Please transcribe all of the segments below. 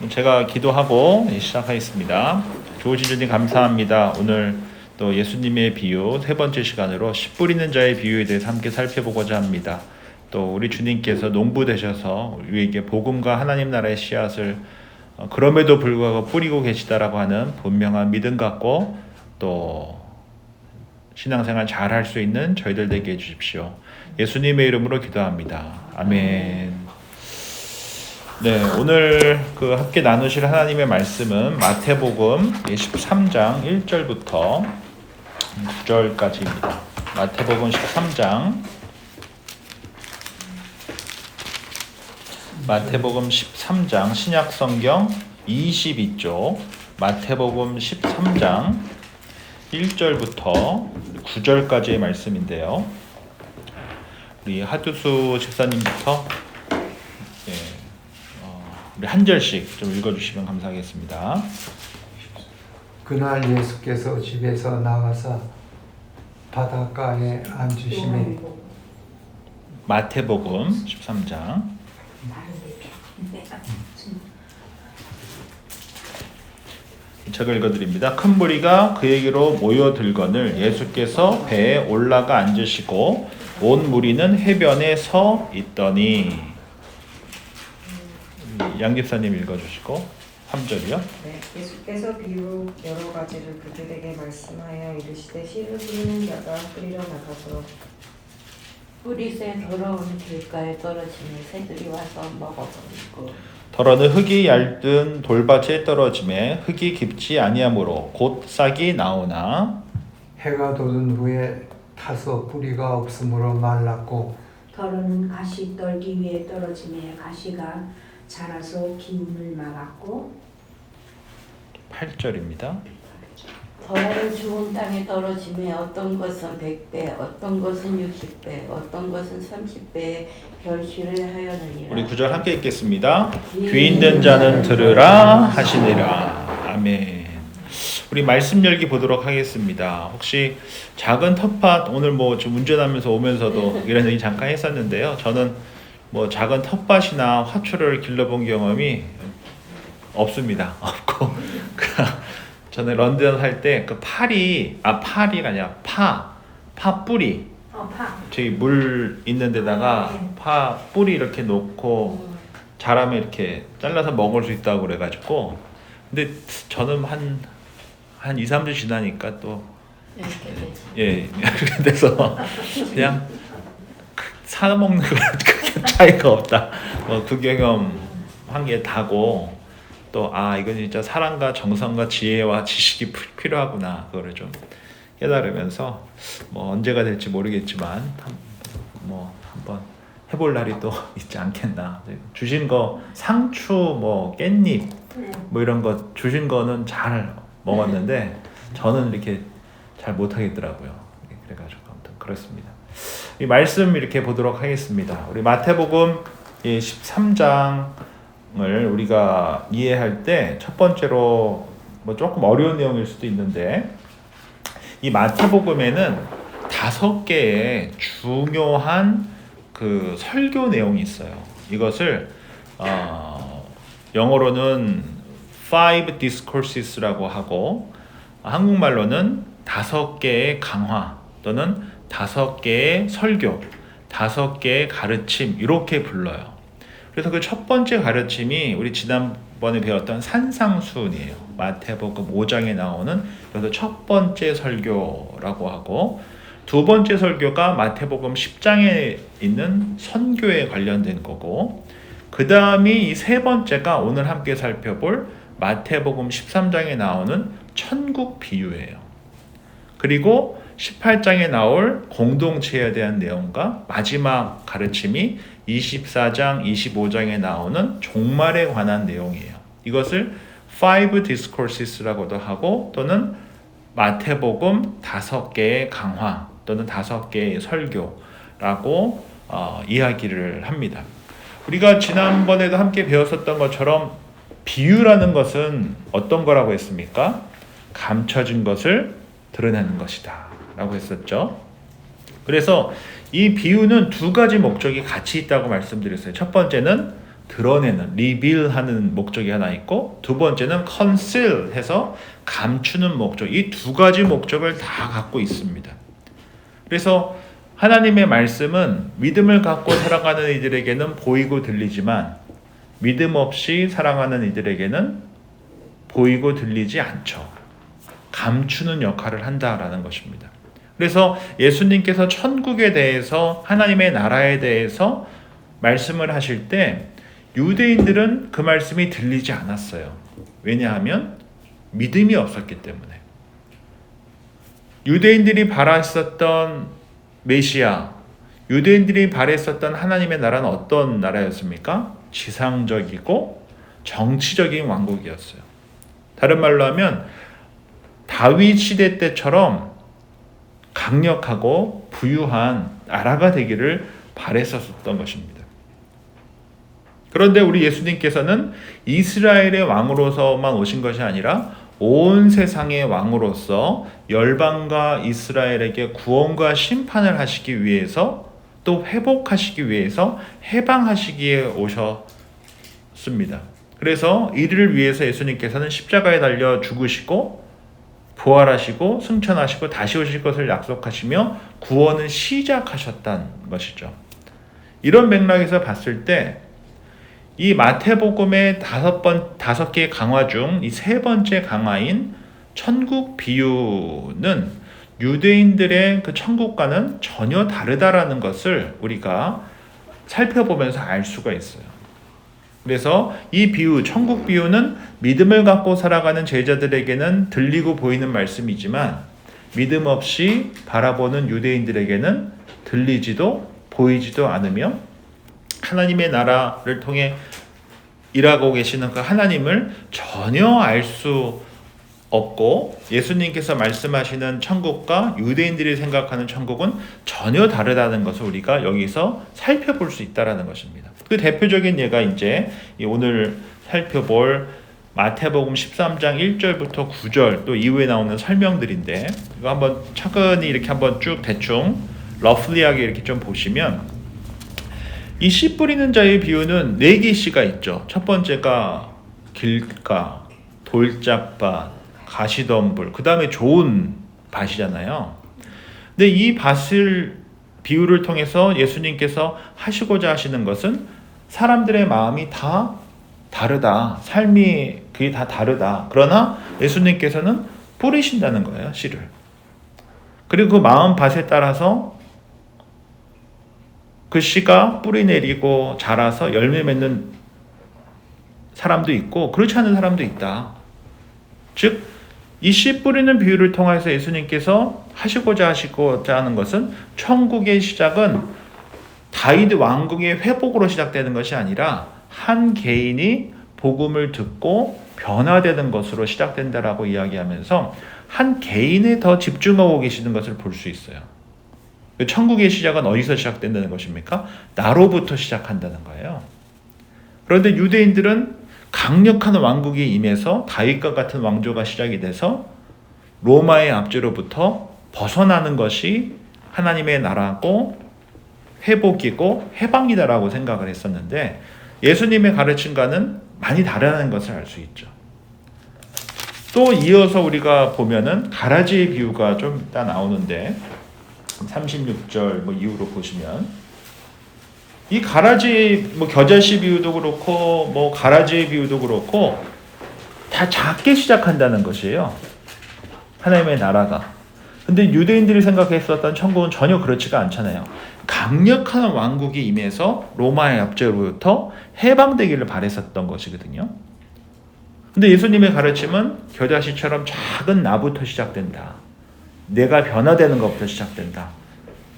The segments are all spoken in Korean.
제가 기도하고 시작하겠습니다. 좋으신 주님 감사합니다. 오늘 또 예수님의 비유 세 번째 시간으로 씨 뿌리는 자의 비유에 대해서 함께 살펴보고자 합니다. 또 우리 주님께서 농부 되셔서 우리에게 복음과 하나님 나라의 씨앗을 그럼에도 불구하고 뿌리고 계시다라고 하는 분명한 믿음 갖고 또 신앙생활 잘 할 수 있는 저희들 되게 해주십시오. 예수님의 이름으로 기도합니다. 아멘. 네, 오늘 함께 나누실 하나님의 말씀은 마태복음 13장 1절부터 9절까지입니다. 마태복음 13장 신약성경 22쪽 마태복음 13장 1절부터 9절까지의 말씀인데요. 우리 하두수 집사님부터 우리 한 절씩 좀 읽어주시면 감사하겠습니다. 그날 예수께서 집에서 나가서 바닷가에 앉으시매. 마태복음 13장 제가 읽어드립니다. 큰 무리가 그에게로 모여들거늘 예수께서 배에 올라가 앉으시고 온 무리는 해변에 서 있더니. 양 집사님 읽어주시고 3절이요. 네, 예수께서 비유로 여러 가지를 그들에게 말씀하여 이르시되 씨를 뿌리는 자가 뿌리러 나가서 뿌리새 더러운 길가에 떨어지니 새들이 와서 먹어버리고 더러는 흙이 얇은 돌밭에 떨어짐에 흙이 깊지 아니하므로 곧 싹이 나오나 해가 돋은 후에 타서 뿌리가 없으므로 말랐고 더러는 가시 떨기 위에 떨어짐에 가시가 자라서 기운을 막았고 8절입니다. 더러는 좋은 땅에 떨어짐에 어떤 것은 100배, 어떤 것은 60배, 어떤 것은 30배의 결실을 하였느니라. 우리 9절 함께 읽겠습니다. 귀 있는 자는 들으라 하시니라. 아멘. 우리 말씀 열기 보도록 하겠습니다. 혹시 작은 텃밭 오늘 좀 운전하면서 오면서도 이런 얘기 잠깐 했었는데요. 저는 작은 텃밭이나 화초를 길러본 경험이 없습니다. 없고 저는 런던 살 때 그 파리가 아니라 파 뿌리 저기 물 있는 데다가 파 뿌리 이렇게 놓고 자라면 이렇게 잘라서 먹을 수 있다고 그래가지고 근데 저는 한 2, 3주 지나니까 또 그렇게 돼서 그냥 사 먹는 거랑 크게 차이가 없다. 그 경험 한 게 다고 또 이건 진짜 사랑과 정성과 지혜와 지식이 필요하구나. 그거를 좀 깨달으면서 언제가 될지 모르겠지만 한번 해볼 날이 또 있지 않겠나. 주신 거 상추 깻잎 이런 거 주신 거는 잘 먹었는데 저는 이렇게 잘 못하겠더라고요. 그래가지고 아무튼 그렇습니다. 이 말씀 이렇게 보도록 하겠습니다. 우리 마태복음 13장을 우리가 이해할 때 첫 번째로 조금 어려운 내용일 수도 있는데 이 마태복음에는 5개의 중요한 그 설교 내용이 있어요. 이것을 영어로는 5 discourses라고 하고 한국말로는 5개의 강화 또는 5개의 설교, 5개의 가르침 이렇게 불러요. 그래서 그 첫 번째 가르침이 우리 지난번에 배웠던 산상수훈이에요. 마태복음 5장에 나오는 그래서 첫 번째 설교라고 하고 두 번째 설교가 마태복음 10장에 있는 선교에 관련된 거고 그 다음이 이 세 번째가 오늘 함께 살펴볼 마태복음 13장에 나오는 천국 비유예요. 그리고 18장에 나올 공동체에 대한 내용과 마지막 가르침이 24장, 25장에 나오는 종말에 관한 내용이에요. 이것을 5 discourses라고도 하고 또는 마태복음 5개의 강화 또는 5개의 설교라고 이야기를 합니다. 우리가 지난번에도 함께 배웠었던 것처럼 비유라는 것은 어떤 거라고 했습니까? 감춰진 것을 드러내는 것이다 라고 했었죠. 그래서 이 비유는 두 가지 목적이 같이 있다고 말씀드렸어요. 첫 번째는 드러내는, 리빌하는 목적이 하나 있고, 두 번째는 conceal 해서 감추는 목적. 이 두 가지 목적을 다 갖고 있습니다. 그래서 하나님의 말씀은 믿음을 갖고 살아가는 이들에게는 보이고 들리지만 믿음 없이 살아가는 이들에게는 보이고 들리지 않죠. 감추는 역할을 한다라는 것입니다. 그래서 예수님께서 천국에 대해서, 하나님의 나라에 대해서 말씀을 하실 때 유대인들은 그 말씀이 들리지 않았어요. 왜냐하면 믿음이 없었기 때문에. 유대인들이 바랐었던 메시아, 유대인들이 바랬었던 하나님의 나라는 어떤 나라였습니까? 지상적이고 정치적인 왕국이었어요. 다른 말로 하면 다윗 시대 때처럼 강력하고 부유한 나라가 되기를 바랬었던 것입니다. 그런데 우리 예수님께서는 이스라엘의 왕으로서만 오신 것이 아니라 온 세상의 왕으로서 열방과 이스라엘에게 구원과 심판을 하시기 위해서, 또 회복하시기 위해서, 해방하시기에 오셨습니다. 그래서 이를 위해서 예수님께서는 십자가에 달려 죽으시고 부활하시고 승천하시고 다시 오실 것을 약속하시며 구원을 시작하셨다는 것이죠. 이런 맥락에서 봤을 때 이 마태복음의 5개의 강화 중 이 3번째 강화인 천국 비유는 유대인들의 그 천국과는 전혀 다르다라는 것을 우리가 살펴보면서 알 수가 있어요. 그래서 이 비유, 천국 비유는 믿음을 갖고 살아가는 제자들에게는 들리고 보이는 말씀이지만 믿음 없이 바라보는 유대인들에게는 들리지도 보이지도 않으며 하나님의 나라를 통해 일하고 계시는 그 하나님을 전혀 알 수 없고, 예수님께서 말씀하시는 천국과 유대인들이 생각하는 천국은 전혀 다르다는 것을 우리가 여기서 살펴볼 수 있다는 것입니다. 그 대표적인 예가 이제 오늘 살펴볼 마태복음 13장 1절부터 9절 또 이후에 나오는 설명들인데, 이거 한번 차근히 이렇게 한번 쭉 대충 러플리하게 이렇게 좀 보시면, 이 씨 뿌리는 자의 비유는 4개의 씨가 있죠. 첫 번째가 길가, 돌짝밭, 가시덤불, 그 다음에 좋은 밭이잖아요. 근데 이 밭을 비유를 통해서 예수님께서 하시고자 하시는 것은 사람들의 마음이 다 다르다. 삶이 그게 다 다르다. 그러나 예수님께서는 뿌리신다는 거예요, 씨를. 그리고 그 마음 밭에 따라서 그 씨가 뿌리 내리고 자라서 열매 맺는 사람도 있고 그렇지 않은 사람도 있다. 즉, 이 씨 뿌리는 비유를 통해서 예수님께서 하시고자 하는 것은 천국의 시작은 다윗 왕국의 회복으로 시작되는 것이 아니라 한 개인이 복음을 듣고 변화되는 것으로 시작된다라고 이야기하면서 한 개인에 더 집중하고 계시는 것을 볼 수 있어요. 천국의 시작은 어디서 시작된다는 것입니까? 나로부터 시작한다는 거예요. 그런데 유대인들은 강력한 왕국이 임해서 다윗과 같은 왕조가 시작이 돼서 로마의 압제로부터 벗어나는 것이 하나님의 나라고 회복이고 해방이다라고 생각을 했었는데, 예수님의 가르침과는 많이 다르다는 것을 알 수 있죠. 또 이어서 우리가 보면은 가라지의 비유가 좀 이따 나오는데 36절 이후로 보시면 이 가라지 겨자씨 비유도 그렇고 가라지의 비유도 그렇고 다 작게 시작한다는 것이에요. 하나님의 나라가. 근데 유대인들이 생각했었던 천국은 전혀 그렇지가 않잖아요. 강력한 왕국이 임해서 로마의 압제로부터 해방되기를 바랬었던 것이거든요. 근데 예수님의 가르침은 겨자씨처럼 작은 나부터 시작된다. 내가 변화되는 것부터 시작된다.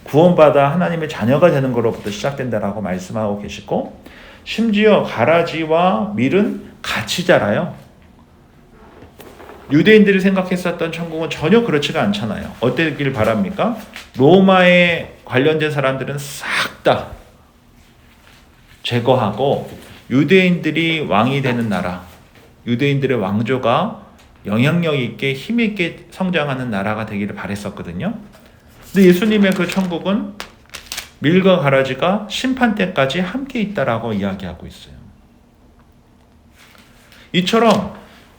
구원받아 하나님의 자녀가 되는 것로부터 시작된다라고 말씀하고 계시고, 심지어 가라지와 밀은 같이 자라요. 유대인들이 생각했었던 천국은 전혀 그렇지가 않잖아요. 어땠길 바랍니까? 로마에 관련된 사람들은 싹 다 제거하고 유대인들이 왕이 되는 나라, 유대인들의 왕조가 영향력 있게 힘 있게 성장하는 나라가 되기를 바랬었거든요. 근데 예수님의 그 천국은 밀과 가라지가 심판 때까지 함께 있다라고 이야기하고 있어요. 이처럼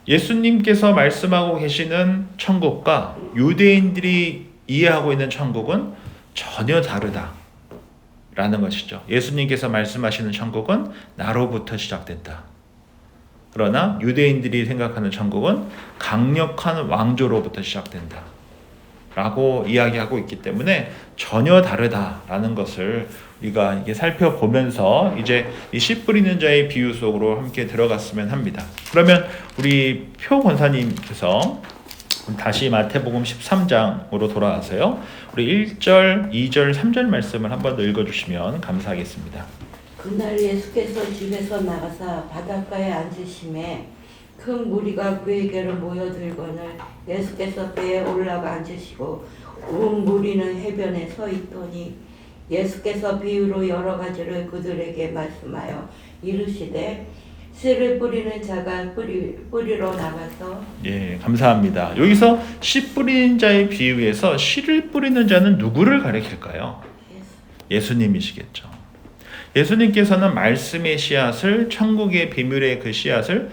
예수님께서 말씀하고 계시는 천국과 유대인들이 이해하고 있는 천국은 전혀 다르다라는 것이죠. 예수님께서 말씀하시는 천국은 나로부터 시작된다. 그러나 유대인들이 생각하는 천국은 강력한 왕조로부터 시작된다 라고 이야기하고 있기 때문에 전혀 다르다라는 것을 우리가 이게 살펴보면서 이제 이 씨 뿌리는 자의 비유 속으로 함께 들어갔으면 합니다. 그러면 우리 표 권사님께서 다시 마태복음 13장으로 돌아가세요. 우리 1절, 2절, 3절 말씀을 한번 더 읽어주시면 감사하겠습니다. 그날 예수께서 집에서 나가사 바닷가에 앉으심에 큰 무리가 그에게로 모여들거늘 예수께서 배에 올라가 앉으시고 온 무리는 해변에 서 있더니 예수께서 비유로 여러 가지를 그들에게 말씀하여 이르시되 씨를 뿌리는 자가 뿌리러 나가서 예, 감사합니다. 여기서 씨 뿌리는 자의 비유에서 씨를 뿌리는 자는 누구를 가리킬까요? 예수님이시겠죠. 예수님께서는 말씀의 씨앗을, 천국의 비밀의 그 씨앗을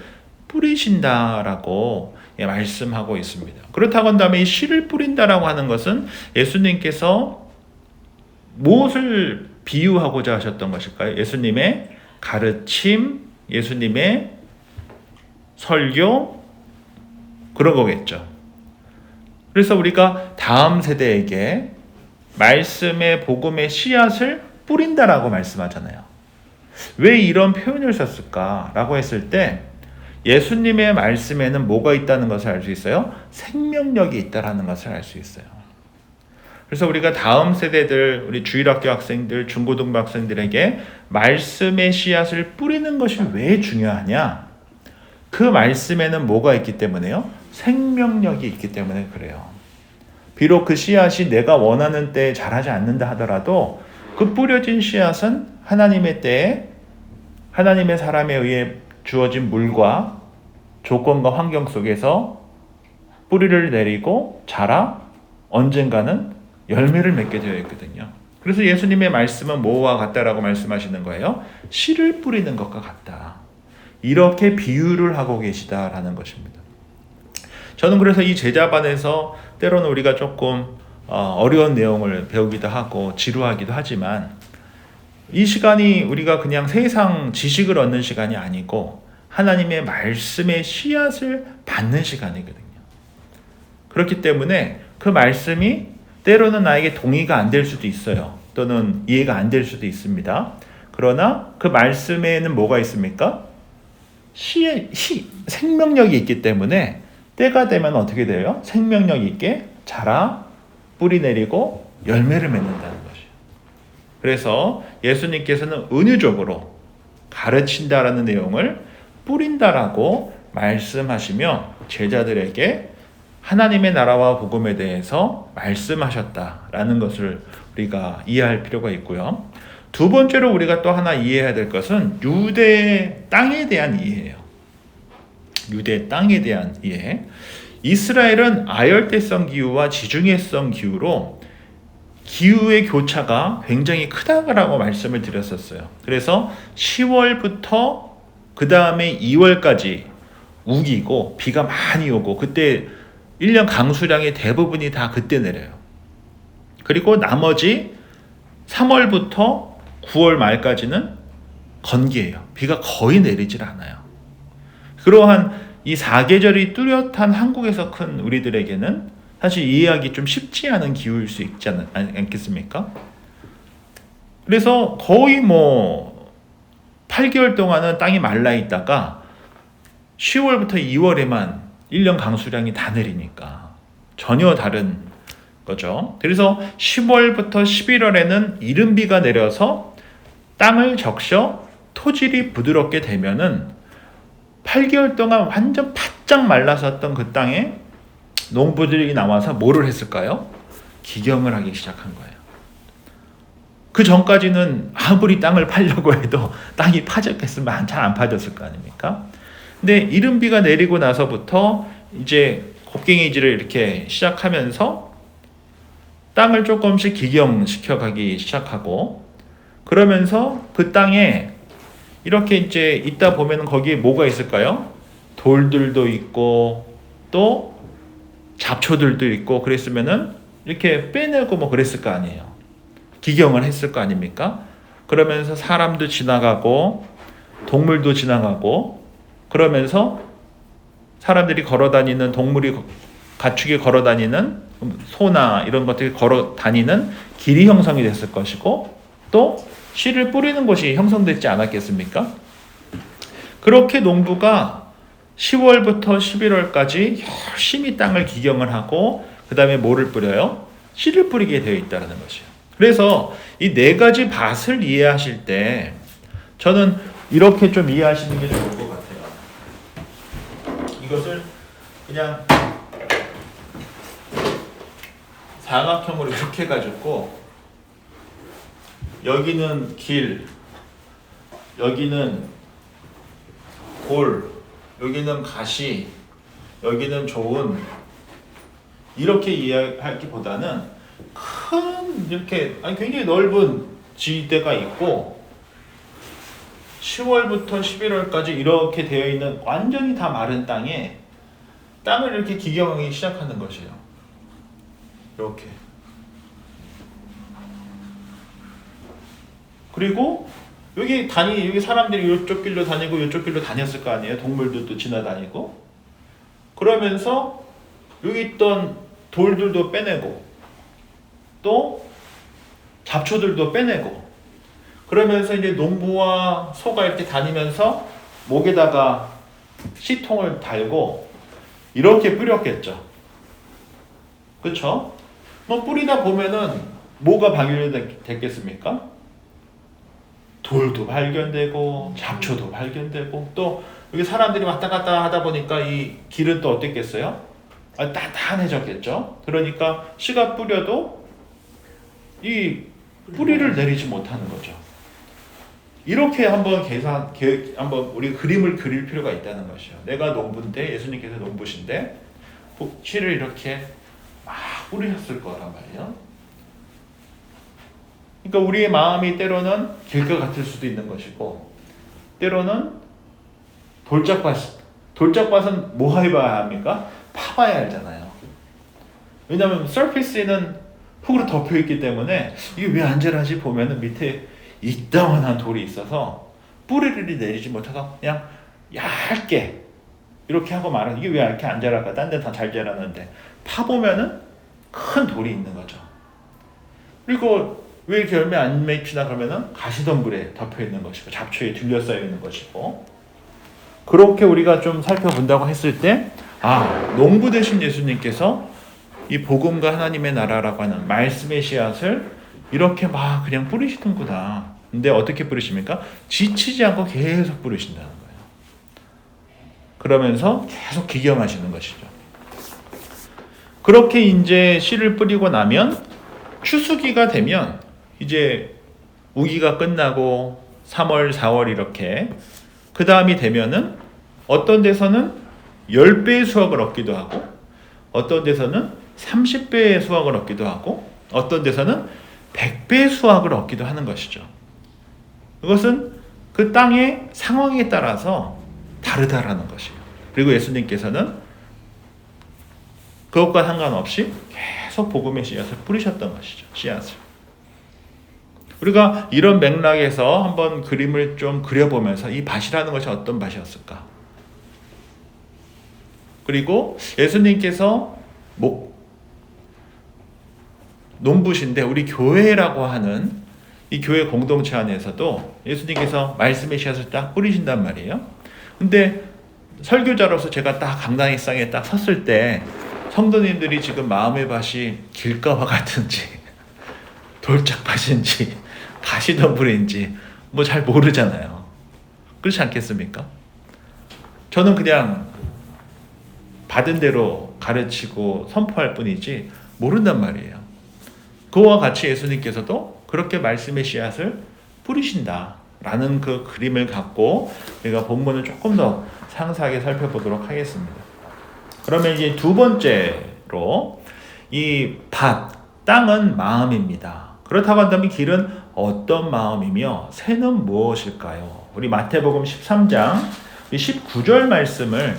뿌리신다라고 말씀하고 있습니다. 그렇다고 한다면 이 씨를 뿌린다라고 하는 것은 예수님께서 무엇을 비유하고자 하셨던 것일까요? 예수님의 가르침, 예수님의 설교, 그런 거겠죠. 그래서 우리가 다음 세대에게 말씀의 복음의 씨앗을 뿌린다라고 말씀하잖아요. 왜 이런 표현을 썼을까라고 했을 때 예수님의 말씀에는 뭐가 있다는 것을 알 수 있어요? 생명력이 있다라는 것을 알 수 있어요. 그래서 우리가 다음 세대들, 우리 주일학교 학생들, 중고등부 학생들에게 말씀의 씨앗을 뿌리는 것이 왜 중요하냐? 그 말씀에는 뭐가 있기 때문에요? 생명력이 있기 때문에 그래요. 비록 그 씨앗이 내가 원하는 때에 자라지 않는다 하더라도 그 뿌려진 씨앗은 하나님의 때에 하나님의 사람에 의해 주어진 물과 조건과 환경 속에서 뿌리를 내리고 자라 언젠가는 열매를 맺게 되어 있거든요. 그래서 예수님의 말씀은 뭐와 같다라고 말씀하시는 거예요? 씨를 뿌리는 것과 같다. 이렇게 비유를 하고 계시다라는 것입니다. 저는 그래서 이 제자반에서 때로는 우리가 조금 어려운 내용을 배우기도 하고 지루하기도 하지만 이 시간이 우리가 그냥 세상 지식을 얻는 시간이 아니고 하나님의 말씀의 씨앗을 받는 시간이거든요. 그렇기 때문에 그 말씀이 때로는 나에게 동의가 안 될 수도 있어요. 또는 이해가 안 될 수도 있습니다. 그러나 그 말씀에는 뭐가 있습니까? 생명력이 있기 때문에 때가 되면 어떻게 돼요? 생명력 있게 자라 뿌리 내리고 열매를 맺는다는 것이에요. 그래서 예수님께서는 은유적으로 가르친다라는 내용을 뿌린다라고 말씀하시며 제자들에게 하나님의 나라와 복음에 대해서 말씀하셨다라는 것을 우리가 이해할 필요가 있고요. 두 번째로 우리가 또 하나 이해해야 될 것은 유대 땅에 대한 이해예요. 유대 땅에 대한 이해. 이스라엘은 아열대성 기후와 지중해성 기후로 기후의 교차가 굉장히 크다라고 말씀을 드렸었어요. 그래서 10월부터 그 다음에 2월까지 우기고 비가 많이 오고 그때 1년 강수량의 대부분이 다 그때 내려요. 그리고 나머지 3월부터 9월 말까지는 건기예요. 비가 거의 내리질 않아요. 그러한 이 사계절이 뚜렷한 한국에서 큰 우리들에게는 사실 이해하기 좀 쉽지 않은 기후일 수 있지 않겠습니까? 그래서 거의 8개월 동안은 땅이 말라 있다가 10월부터 2월에만 1년 강수량이 다 내리니까 전혀 다른 거죠. 그래서 10월부터 11월에는 이른비가 내려서 땅을 적셔 토질이 부드럽게 되면은 8개월 동안 완전 바짝 말라섰던 그 땅에 농부들이 나와서 뭐를 했을까요? 기경을 하기 시작한 거예요. 그 전까지는 아무리 땅을 팔려고 해도 땅이 파졌겠으면 잘 안 파졌을 거 아닙니까? 근데 이른비가 내리고 나서부터 이제 곡괭이질을 이렇게 시작하면서 땅을 조금씩 기경시켜 가기 시작하고 그러면서 그 땅에 이렇게 이제 있다 보면 거기에 뭐가 있을까요? 돌들도 있고 또 잡초들도 있고 그랬으면은 이렇게 빼내고 뭐 그랬을 거 아니에요. 기경을 했을 거 아닙니까? 그러면서 사람도 지나가고 동물도 지나가고 그러면서 사람들이 걸어다니는 동물이 가축이 걸어다니는 소나 이런 것들이 걸어다니는 길이 형성이 됐을 것이고 또 씨를 뿌리는 곳이 형성됐지 않았겠습니까? 그렇게 농부가 10월부터 11월까지 열심히 땅을 기경을 하고 그 다음에 뭐를 뿌려요? 씨를 뿌리게 되어 있다는 것이에요. 그래서 이 네 가지 밭을 이해하실 때 저는 이렇게 좀 이해하시는 게 좋을 것 같아요. 이것을 그냥 사각형으로 이렇게 해가지고 여기는 길, 여기는 골, 여기는 가시, 여기는 조은 이렇게 이해하기보다는 큰 이렇게 굉장히 넓은 지대가 있고 10월부터 11월까지 이렇게 되어 있는 완전히 다 마른 땅에 땅을 이렇게 기경하기 시작하는 것이에요. 이렇게. 그리고 여기 사람들이 이쪽 길로 다니고 이쪽 길로 다녔을 거 아니에요. 동물들도 지나다니고. 그러면서 여기 있던 돌들도 빼내고 또 잡초들도 빼내고 그러면서 이제 농부와 소가 이렇게 다니면서 목에다가 씨통을 달고 이렇게 뿌렸겠죠. 그렇죠? 뭐 뿌리다 보면은 뭐가 발견됐겠습니까? 돌도 발견되고 잡초도 발견되고 또 여기 사람들이 왔다 갔다 하다 보니까 이 길은 또 어땠겠어요? 단단해졌겠죠. 그러니까 씨가 뿌려도 이 뿌리를 내리지 못하는 거죠. 이렇게 한번 한번 우리 그림을 그릴 필요가 있다는 것이요. 내가 농부인데 예수님께서 농부신데 씨를 이렇게 막 뿌리셨을 거란 말이에요. 그러니까 우리의 마음이 때로는 길과 같을 수도 있는 것이고 때로는 돌짝밭은 뭐 해봐야 합니까? 파봐야 알잖아요. 왜냐하면 서피스에는 흙으로 덮여있기 때문에 이게 왜 안 자라지 보면은 밑에 이따만한 돌이 있어서 뿌리를 내리지 못해서 그냥 얇게 이렇게 하고 말하는 이게 왜 이렇게 안 자랄까? 딴 데 다 잘 자라는데 파보면은 큰 돌이 있는 거죠. 그리고 왜 이렇게 열매 안 맺히나 그러면은 가시덤불에 덮여 있는 것이고 잡초에 둘러싸여 있는 것이고 그렇게 우리가 좀 살펴본다고 했을 때 농부 되신 예수님께서 이 복음과 하나님의 나라라고 하는 말씀의 씨앗을 이렇게 막 그냥 뿌리시는구나. 근데 어떻게 뿌리십니까? 지치지 않고 계속 뿌리신다는 거예요. 그러면서 계속 기경하시는 것이죠. 그렇게 이제 씨를 뿌리고 나면 추수기가 되면 이제 우기가 끝나고 3월, 4월 이렇게 그 다음이 되면은 어떤 데서는 10배의 수확을 얻기도 하고 어떤 데서는 30배의 수확을 얻기도 하고 어떤 데서는 100배의 수확을 얻기도 하는 것이죠. 이것은 그 땅의 상황에 따라서 다르다라는 것이에요. 그리고 예수님께서는 그것과 상관없이 계속 복음의 씨앗을 뿌리셨던 것이죠. 씨앗을. 우리가 이런 맥락에서 한번 그림을 좀 그려보면서 이 밭이라는 것이 어떤 밭이었을까? 그리고 예수님께서 농부신데 우리 교회라고 하는 이 교회 공동체 안에서도 예수님께서 말씀의 씨앗을 딱 뿌리신단 말이에요. 근데 설교자로서 제가 딱 강당의상에 딱 섰을 때 성도님들이 지금 마음의 밭이 길가와 같은지 돌짝밭인지 가시덤불인지 뭐 잘 모르잖아요. 그렇지 않겠습니까? 저는 그냥 받은 대로 가르치고 선포할 뿐이지 모른단 말이에요. 그와 같이 예수님께서도 그렇게 말씀의 씨앗을 뿌리신다라는 그 그림을 갖고 우리가 본문을 조금 더 상세하게 살펴보도록 하겠습니다. 그러면 이제 두 번째로 이 밭, 땅은 마음입니다. 그렇다고 한다면 길은 어떤 마음이며 새는 무엇일까요? 우리 마태복음 13장 19절 말씀을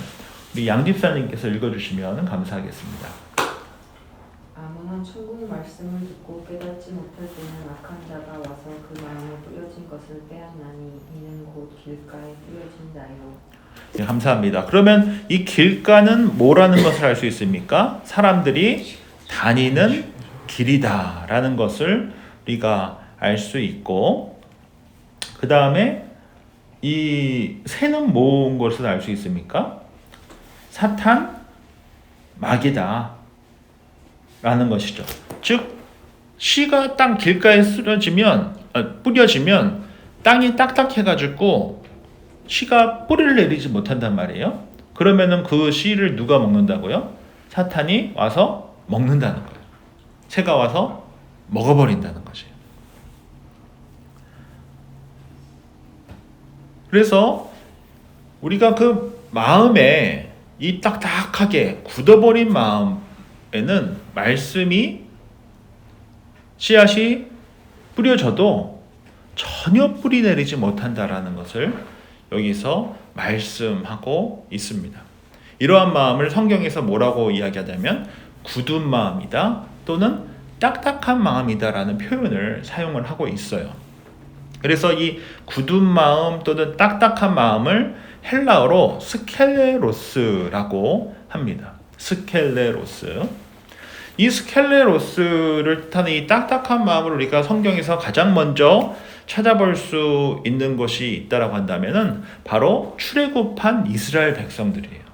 우리 양집사님께서 읽어주시면 감사하겠습니다. 아무나 천국 말씀을 듣고 깨닫지 못할 때는 악한 자가 와서 그 마음에 뿌려진 것을 빼앗나니 이는 곧 길가에 뿌려진 자요. 네, 감사합니다. 그러면 이 길가는 뭐라는 것을 알 수 있습니까? 사람들이 다니는 길이다라는 것을 우리가 알 수 있고, 그 다음에 이 새는 뭔 것을 알 수 있습니까? 사탄, 마귀다 라는 것이죠. 즉 씨가 땅 길가에 뿌려지면 땅이 딱딱해가지고 씨가 뿌리를 내리지 못한단 말이에요. 그러면은 그 씨를 누가 먹는다고요? 사탄이 와서 먹는다는 거예요. 새가 와서 먹어버린다는 것이에요. 그래서 우리가 그 마음에 이 딱딱하게 굳어버린 마음에는 말씀이 씨앗이 뿌려져도 전혀 뿌리 내리지 못한다라는 것을 여기서 말씀하고 있습니다. 이러한 마음을 성경에서 뭐라고 이야기하냐면 굳은 마음이다 또는 딱딱한 마음이다라는 표현을 사용을 하고 있어요. 그래서 이 굳은 마음 또는 딱딱한 마음을 헬라어로 스켈레로스라고 합니다. 스켈레로스. 이 스켈레로스를 뜻하는 이 딱딱한 마음을 우리가 성경에서 가장 먼저 찾아볼 수 있는 것이 있다라고 한다면은 바로 출애굽한 이스라엘 백성들이에요.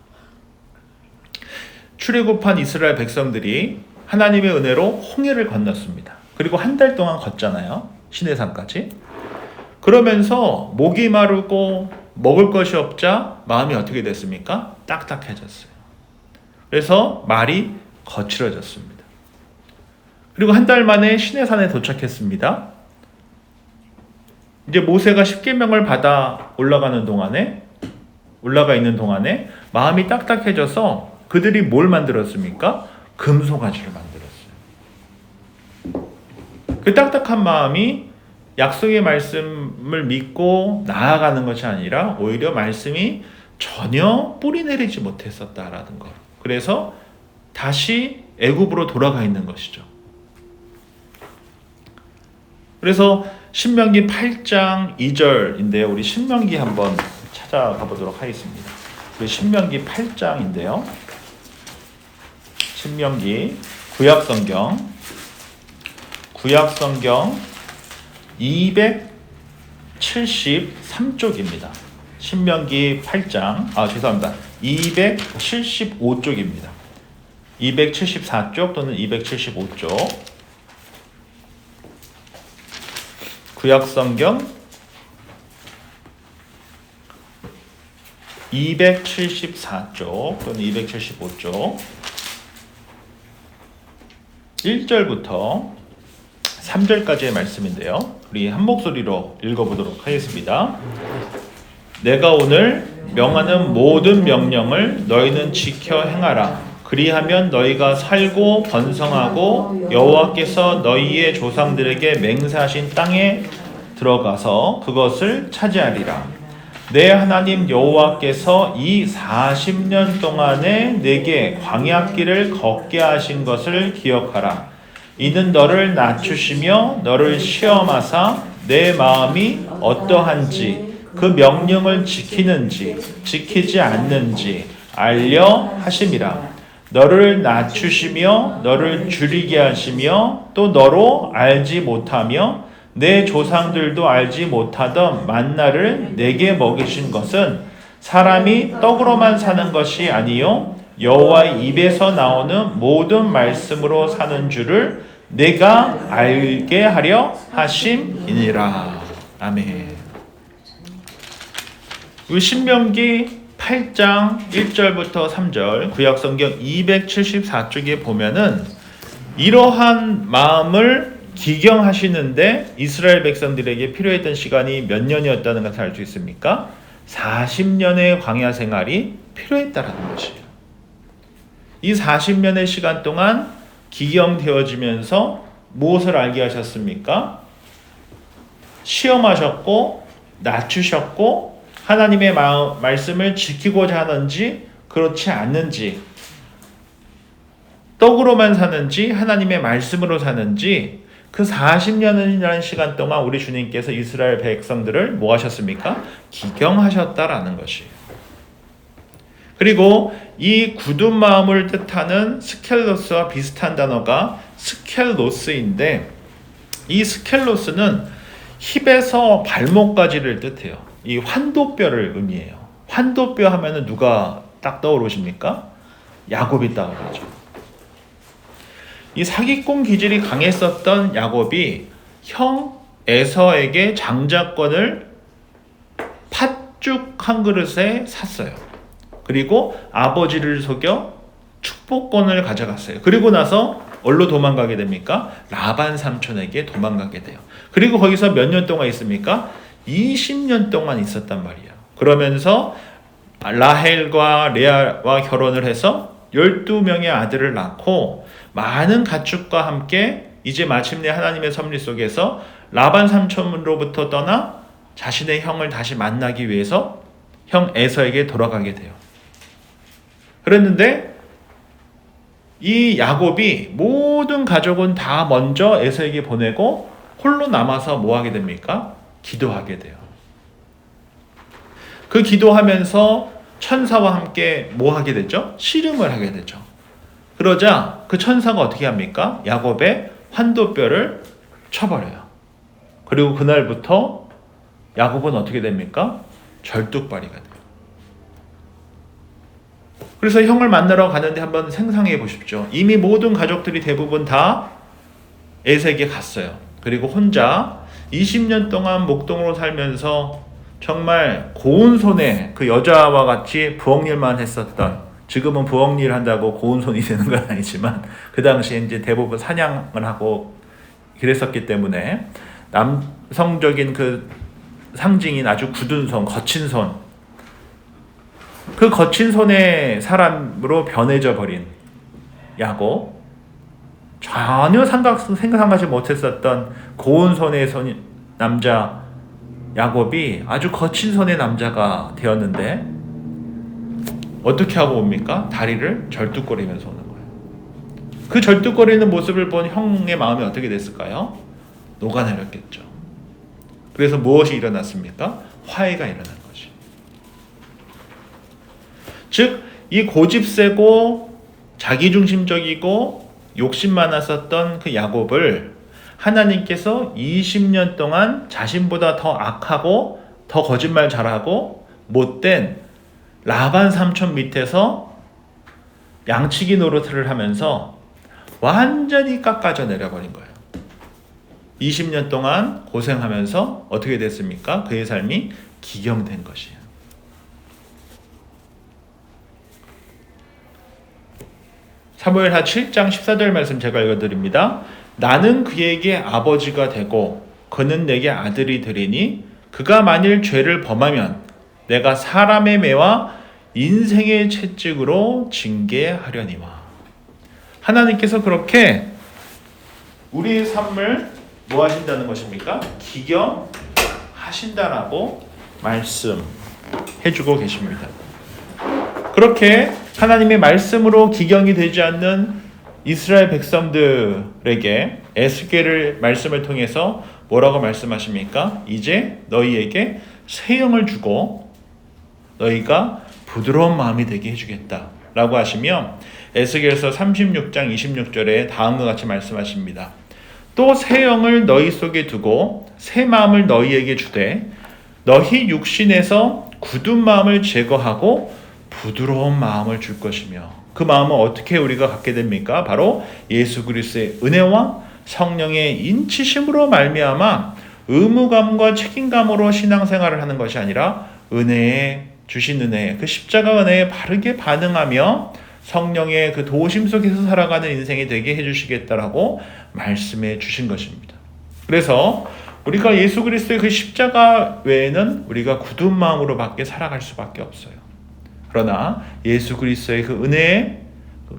출애굽한 이스라엘 백성들이 하나님의 은혜로 홍해를 건넜습니다. 그리고 한 달 동안 걷잖아요. 시내산까지. 그러면서 목이 마르고 먹을 것이 없자 마음이 어떻게 됐습니까? 딱딱해졌어요. 그래서 말이 거칠어졌습니다. 그리고 한 달 만에 시내산에 도착했습니다. 이제 모세가 십계명을 받아 올라가 있는 동안에 마음이 딱딱해져서 그들이 뭘 만들었습니까? 금송아지를 만들었어요. 그 딱딱한 마음이 약속의 말씀을 믿고 나아가는 것이 아니라 오히려 말씀이 전혀 뿌리 내리지 못했었다라는 것. 그래서 다시 애굽으로 돌아가 있는 것이죠. 그래서 신명기 8장 2절인데요. 우리 신명기 한번 찾아가 보도록 하겠습니다. 우리 신명기 8장인데요. 신명기 구약성경 273쪽입니다. 신명기 8장, 275쪽입니다. 274쪽 또는 275쪽. 구약성경 274쪽 또는 275쪽 1절부터 3절까지의 말씀인데요. 우리 한 목소리로 읽어보도록 하겠습니다. 내가 오늘 명하는 모든 명령을 너희는 지켜 행하라. 그리하면 너희가 살고 번성하고 여호와께서 너희의 조상들에게 맹세하신 땅에 들어가서 그것을 차지하리라. 내 하나님 여호와께서 이 40년 동안에 내게 광야길을 걷게 하신 것을 기억하라. 이는 너를 낮추시며 너를 시험하사 내 마음이 어떠한지 그 명령을 지키는지 지키지 않는지 알려 하심이라. 너를 낮추시며 너를 줄이게 하시며 또 너로 알지 못하며 내 조상들도 알지 못하던 만나를 내게 먹이신 것은 사람이 떡으로만 사는 것이 아니요 여호와의 입에서 나오는 모든 말씀으로 사는 줄을 내가 알게 하려 하심이니라. 아멘. 이 신명기 8장 1절부터 3절 구약성경 274쪽에 보면은 이러한 마음을 기경하시는데 이스라엘 백성들에게 필요했던 시간이 몇 년이었다는 것을 알 수 있습니까? 40년의 광야 생활이 필요했다는 것이에요. 이 40년의 시간 동안 기경되어지면서 무엇을 알게 하셨습니까? 시험하셨고 낮추셨고 하나님의 말씀을 지키고자 하는지 그렇지 않는지, 떡으로만 사는지 하나님의 말씀으로 사는지, 그 40년이라는 시간 동안 우리 주님께서 이스라엘 백성들을 뭐 하셨습니까? 기경하셨다라는 것이에요. 그리고 이 굳은 마음을 뜻하는 스켈로스와 비슷한 단어가 스켈로스인데, 이 스켈로스는 힙에서 발목까지를 뜻해요. 이 환도뼈를 의미해요. 환도뼈 하면은 누가 딱 떠오르십니까? 야곱이 떠오르죠. 이 사기꾼 기질이 강했었던 야곱이 형 에서에게 장자권을 팥죽 한 그릇에 샀어요. 그리고 아버지를 속여 축복권을 가져갔어요. 그리고 나서 어디로 도망가게 됩니까? 라반 삼촌에게 도망가게 돼요. 그리고 거기서 몇 년 동안 있습니까? 20년 동안 있었단 말이에요. 그러면서 라헬과 레아와 결혼을 해서 12명의 아들을 낳고 많은 가축과 함께 이제 마침내 하나님의 섭리 속에서 라반 삼촌으로부터 떠나 자신의 형을 다시 만나기 위해서 형 에서에게 돌아가게 돼요. 그랬는데 이 야곱이 모든 가족은 다 먼저 에서에게 보내고 홀로 남아서 뭐 하게 됩니까? 기도하게 돼요. 그 기도하면서 천사와 함께 뭐 하게 되죠? 씨름을 하게 되죠. 그러자 그 천사가 어떻게 합니까? 야곱의 환도뼈를 쳐버려요. 그리고 그날부터 야곱은 어떻게 됩니까? 절뚝발이가 돼요. 그래서 형을 만나러 가는데 한번 상상해 보십시오. 이미 모든 가족들이 대부분 다 에서에게 갔어요. 그리고 혼자 20년 동안 목동으로 살면서 정말 고운 손에 그 여자와 같이 부엌일만 했었던, 지금은 부엌일 한다고 고운 손이 되는 건 아니지만 그 당시에 이제 대부분 사냥을 하고 그랬었기 때문에 남성적인 그 상징인 아주 굳은 손, 거친 손, 그 거친 손의 사람으로 변해져 버린 야곱, 전혀 생각하지 못했었던 고운 손의 남자 야곱이 아주 거친 손의 남자가 되었는데 어떻게 하고 옵니까? 다리를 절뚝거리면서 오는 거예요. 그 절뚝거리는 모습을 본 형의 마음이 어떻게 됐을까요? 녹아내렸겠죠. 그래서 무엇이 일어났습니까? 화해가 일어난 것이. 즉, 이 고집세고 자기중심적이고 욕심 많았었던 그 야곱을 하나님께서 20년 동안 자신보다 더 악하고 더 거짓말 잘하고 못된 라반 삼촌 밑에서 양치기 노릇을 하면서 완전히 깎아져 내려버린 거예요. 20년 동안 고생하면서 어떻게 됐습니까? 그의 삶이 기경된 것이에요. 사무엘하 7장 14절 말씀 제가 읽어드립니다. 나는 그에게 아버지가 되고 그는 내게 아들이 되리니 그가 만일 죄를 범하면 내가 사람의 매와 인생의 채찍으로 징계하려니와. 하나님께서 그렇게 우리의 삶을 뭐 하신다는 것입니까? 기경하신다라고 말씀해주고 계십니다. 그렇게 하나님의 말씀으로 기경이 되지 않는 이스라엘 백성들에게 에스겔의 말씀을 통해서 뭐라고 말씀하십니까? 이제 너희에게 새 영을 주고 너희가 부드러운 마음이 되게 해주겠다 라고 하시며 에스겔서 36장 26절에 다음과 같이 말씀하십니다. 또 새 영을 너희 속에 두고 새 마음을 너희에게 주되 너희 육신에서 굳은 마음을 제거하고 부드러운 마음을 줄 것이며. 그 마음은 어떻게 우리가 갖게 됩니까? 바로 예수 그리스도의 은혜와 성령의 인치심으로 말미암아 의무감과 책임감으로 신앙생활을 하는 것이 아니라 은혜에 주신 은혜, 그 십자가 은혜에 바르게 반응하며 성령의 그 도우심 속에서 살아가는 인생이 되게 해주시겠다라고 말씀해 주신 것입니다. 그래서 우리가 예수 그리스도의 그 십자가 외에는 우리가 굳은 마음으로 밖에 살아갈 수밖에 없어요. 그러나 예수 그리스도의 그 은혜에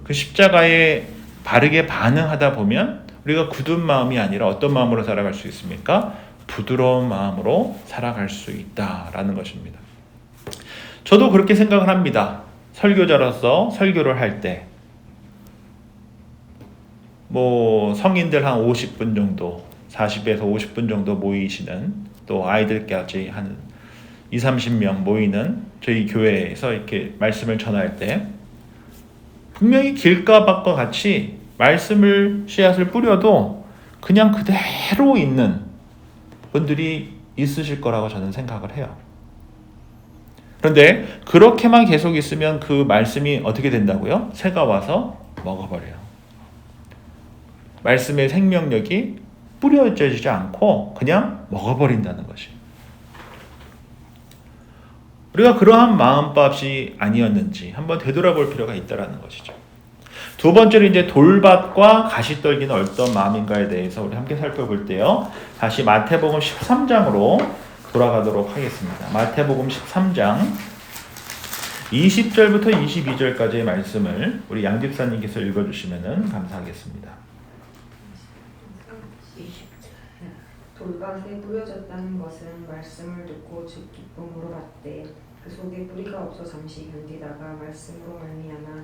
그 십자가에 바르게 반응하다 보면 우리가 굳은 마음이 아니라 어떤 마음으로 살아갈 수 있습니까? 부드러운 마음으로 살아갈 수 있다라는 것입니다. 저도 그렇게 생각을 합니다. 설교자로서 설교를 할 때 뭐 성인들 한 50분 정도 40에서 50분 정도 모이시는 또 아이들까지 한 20-30명 모이는 저희 교회에서 이렇게 말씀을 전할 때 분명히 길가밭과 같이 말씀을 씨앗을 뿌려도 그냥 그대로 있는 분들이 있으실 거라고 저는 생각을 해요. 그런데 그렇게만 계속 있으면 그 말씀이 어떻게 된다고요? 새가 와서 먹어버려요. 말씀의 생명력이 뿌려지지 않고 그냥 먹어버린다는 것이. 우리가 그러한 마음밥이 아니었는지 한번 되돌아볼 필요가 있다는 것이죠. 두 번째로 이제 돌밭과 가시떨기는 어떤 마음인가에 대해서 우리 함께 살펴볼 때요. 다시 마태복음 13장으로 돌아가도록 하겠습니다. 마태복음 13장 20절부터 22절까지의 말씀을 우리 양집사님께서 읽어주시면 감사하겠습니다. 돌밭에 뿌려졌다는 것은 말씀을 듣고 즉 기쁨으로 받되 그 속에 뿌리가 없어 잠시 견디다가 말씀으로 말미암아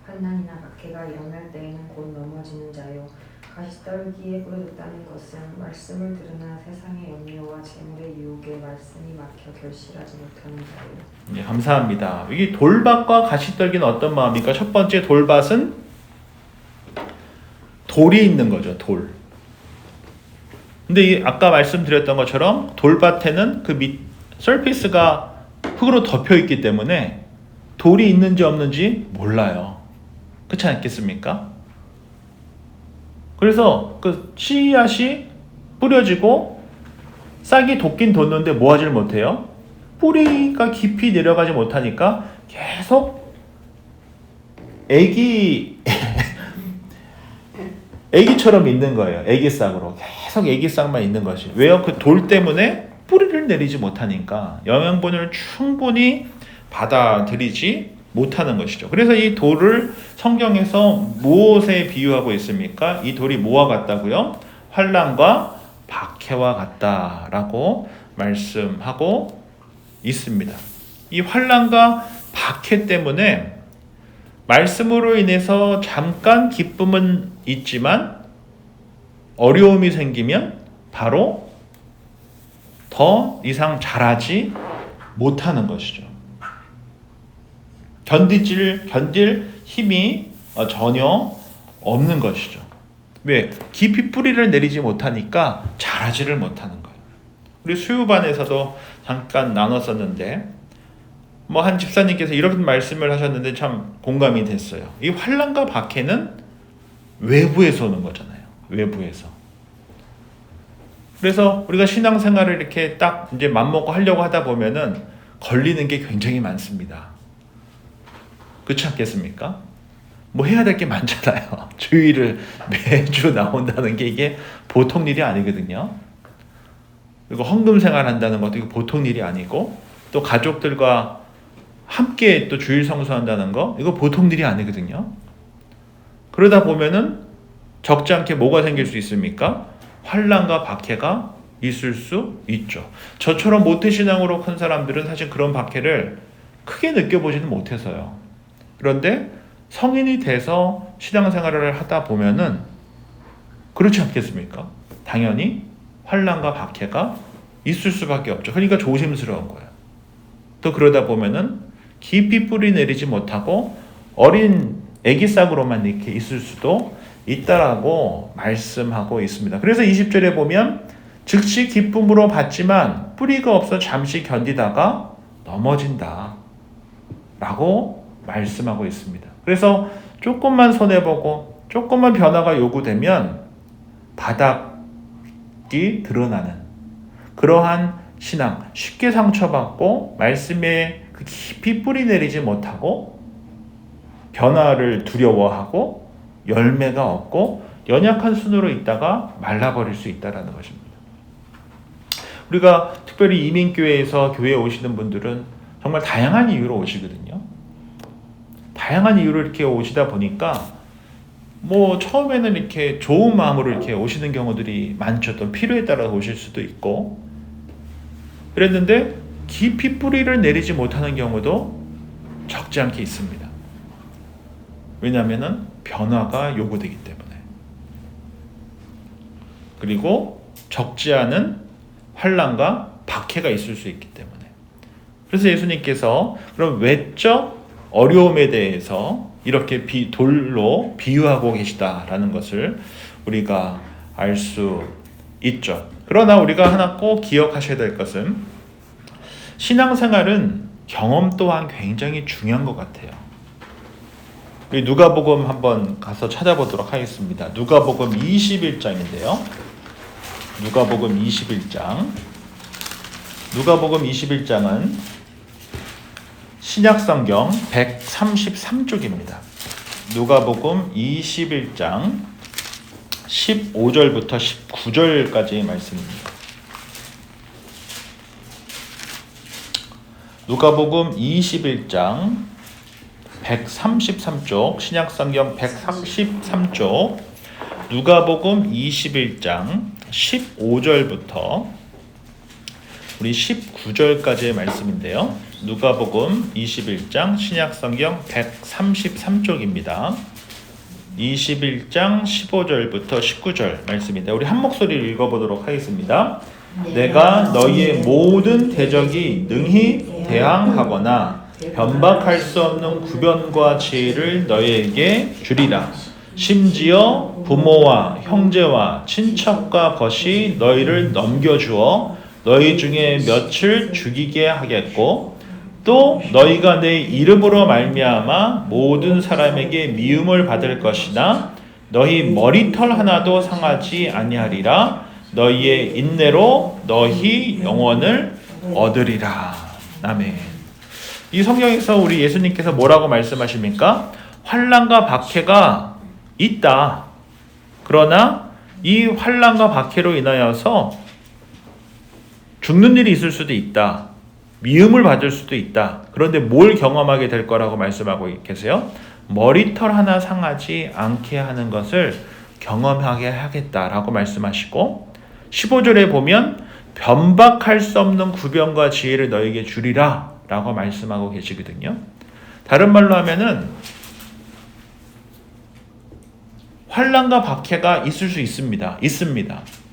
환난이나 박해가 일어날 때에는 곧 넘어지는 자요. 가시떨기에 뿌려졌다는 것은 말씀을 들으나 세상의 염려와 재물의 유혹에 말씀이 막혀 결실하지 못하는 자요. 네, 감사합니다. 이 돌밭과 가시떨기는 어떤 마음입니까? 첫 번째 돌밭은 돌이 있는 거죠. 돌. 근데 아까 말씀드렸던 것처럼 돌밭에는 그 밑 서피스가 흙으로 덮여 있기 때문에 돌이 있는지 없는지 몰라요. 그렇지 않겠습니까? 그래서 그 씨앗이 뿌려지고 싹이 돋긴 돋는데 모아질 못해요. 뿌리가 깊이 내려가지 못하니까 계속 애기처럼 있는 거예요. 애기싹으로 계속 애기싹만 있는 것이. 왜요? 그 돌 때문에 뿌리를 내리지 못하니까 영양분을 충분히 받아들이지 못하는 것이죠. 그래서 이 돌을 성경에서 무엇에 비유하고 있습니까? 이 돌이 뭐와 같다고요? 환난과 박해와 같다라고 말씀하고 있습니다. 이 환난과 박해 때문에 말씀으로 인해서 잠깐 기쁨은 있지만 어려움이 생기면 바로 더 이상 자라지 못하는 것이죠. 견딜 힘이 전혀 없는 것이죠. 왜? 깊이 뿌리를 내리지 못하니까 자라지를 못하는 거예요. 우리 수유반에서도 잠깐 나눴었는데 한 집사님께서 이런 말씀을 하셨는데 참 공감이 됐어요. 이 환난과 박해는 외부에서 오는 거잖아요. 외부에서. 그래서 우리가 신앙생활을 이렇게 딱 이제 맘먹고 하려고 하다 보면은 걸리는 게 굉장히 많습니다. 그렇지 않겠습니까? 뭐 해야 될 게 많잖아요. 주일을 매주 나온다는 게 이게 보통 일이 아니거든요. 그리고 헌금 생활한다는 것도 이거 보통 일이 아니고 또 가족들과 함께 또 주일 성수한다는 거 이거 보통 일이 아니거든요. 그러다 보면은 적지 않게 뭐가 생길 수 있습니까? 환난과 박해가 있을 수 있죠. 저처럼 모태신앙으로 큰 사람들은 사실 그런 박해를 크게 느껴보지는 못해서요. 그런데 성인이 돼서 신앙생활을 하다 보면은 그렇지 않겠습니까? 당연히 환난과 박해가 있을 수밖에 없죠. 그러니까 조심스러운 거예요. 또 그러다 보면은 깊이 뿌리 내리지 못하고 어린 애기싹으로만 이렇게 있을 수도 있다라고 말씀하고 있습니다. 그래서 20절에 보면 즉시 기쁨으로 받지만 뿌리가 없어 잠시 견디다가 넘어진다 라고 말씀하고 있습니다. 그래서 조금만 손해보고 조금만 변화가 요구되면 바닥이 드러나는 그러한 신앙, 쉽게 상처받고 말씀에 깊이 뿌리 내리지 못하고 변화를 두려워하고 열매가 없고 연약한 순으로 있다가 말라버릴 수 있다는 것입니다. 우리가 특별히 이민교회에서 교회에 오시는 분들은 정말 다양한 이유로 오시거든요. 다양한 이유로 이렇게 오시다 보니까 처음에는 이렇게 좋은 마음으로 이렇게 오시는 경우들이 많죠. 또 필요에 따라 오실 수도 있고 그랬는데 깊이 뿌리를 내리지 못하는 경우도 적지 않게 있습니다. 왜냐하면 변화가 요구되기 때문에. 그리고 적지 않은 환난과 박해가 있을 수 있기 때문에. 그래서 예수님께서 그럼 외적 어려움에 대해서 이렇게 돌로 비유하고 계시다라는 것을 우리가 알 수 있죠. 그러나 우리가 하나 꼭 기억하셔야 될 것은 신앙생활은 경험 또한 굉장히 중요한 것 같아요. 누가복음 한번 가서 찾아보도록 하겠습니다. 누가복음 21장인데요. 누가복음 21장. 누가복음 21장은 신약성경 133쪽입니다. 누가복음 21장 15절부터 19절까지의 말씀입니다. 누가복음 21장 133쪽, 신약성경 133쪽, 누가복음 21장 15절부터 우리 19절까지의 말씀인데요. 누가복음 21장 신약성경 133쪽입니다. 21장 15절부터 19절 말씀인데 우리 한 목소리를 읽어보도록 하겠습니다. 내가 너희의 모든 대적이 능히 대항하거나 변박할 수 없는 구변과 지혜를 너희에게 주리라. 심지어 부모와 형제와 친척과 벗이 너희를 넘겨주어 너희 중에 몇을 죽이게 하겠고 또 너희가 내 이름으로 말미암아 모든 사람에게 미움을 받을 것이나 너희 머리털 하나도 상하지 아니하리라. 너희의 인내로 너희 영혼을 얻으리라. 아멘. 이 성경에서 우리 예수님께서 뭐라고 말씀하십니까? 환난과 박해가 있다. 그러나 이 환난과 박해로 인하여서 죽는 일이 있을 수도 있다. 미움을 받을 수도 있다. 그런데 뭘 경험하게 될 거라고 말씀하고 계세요? 머리털 하나 상하지 않게 하는 것을 경험하게 하겠다라고 말씀하시고 15절에 보면 변박할 수 없는 구변과 지혜를 너에게 주리라 라고 말씀하고 계시거든요. 다른 말로 하면은 환난과 박해가 있을 수 있습니다.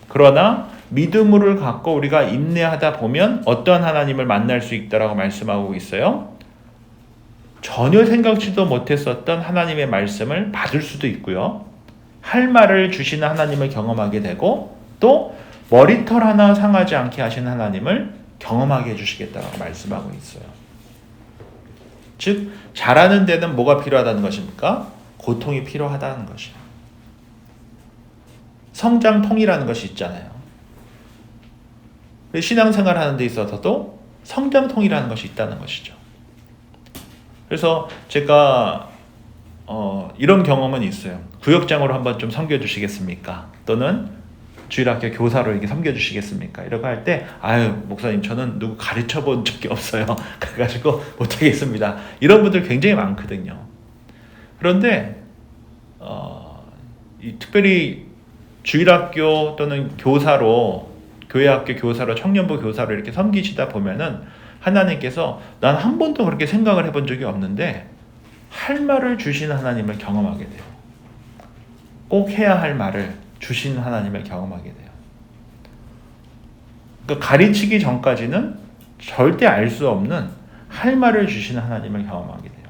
그러나 믿음을 갖고 우리가 인내하다 보면 어떤 하나님을 만날 수 있다라고 말씀하고 있어요. 전혀 생각지도 못했었던 하나님의 말씀을 받을 수도 있고요. 할 말을 주시는 하나님을 경험하게 되고 또 머리털 하나 상하지 않게 하시는 하나님을 경험하게 해주시겠다라고 말씀하고 있어요. 즉 잘하는 데는 뭐가 필요하다는 것입니까? 고통이 필요하다는 것이에요. 성장통이라는 것이 있잖아요. 신앙생활 하는 데 있어서도 성장통이라는 것이 있다는 것이죠. 그래서 제가 이런 경험은 있어요. 구역장으로 한번 좀 섬겨주시겠습니까? 또는 주일학교 교사로 이렇게 섬겨주시겠습니까? 이렇게 할 때 아유 목사님 저는 누구 가르쳐 본 적이 없어요. 그래가지고 못하겠습니다. 이런 분들 굉장히 많거든요. 그런데 특별히 주일학교 또는 교사로 교회학교 교사로 청년부 교사로 이렇게 섬기시다 보면은 하나님께서 난 한 번도 그렇게 생각을 해본 적이 없는데 할 말을 주시는 하나님을 경험하게 돼요. 꼭 해야 할 말을 주시는 하나님을 경험하게 돼요. 그러니까 가르치기 전까지는 절대 알 수 없는 할 말을 주시는 하나님을 경험하게 돼요.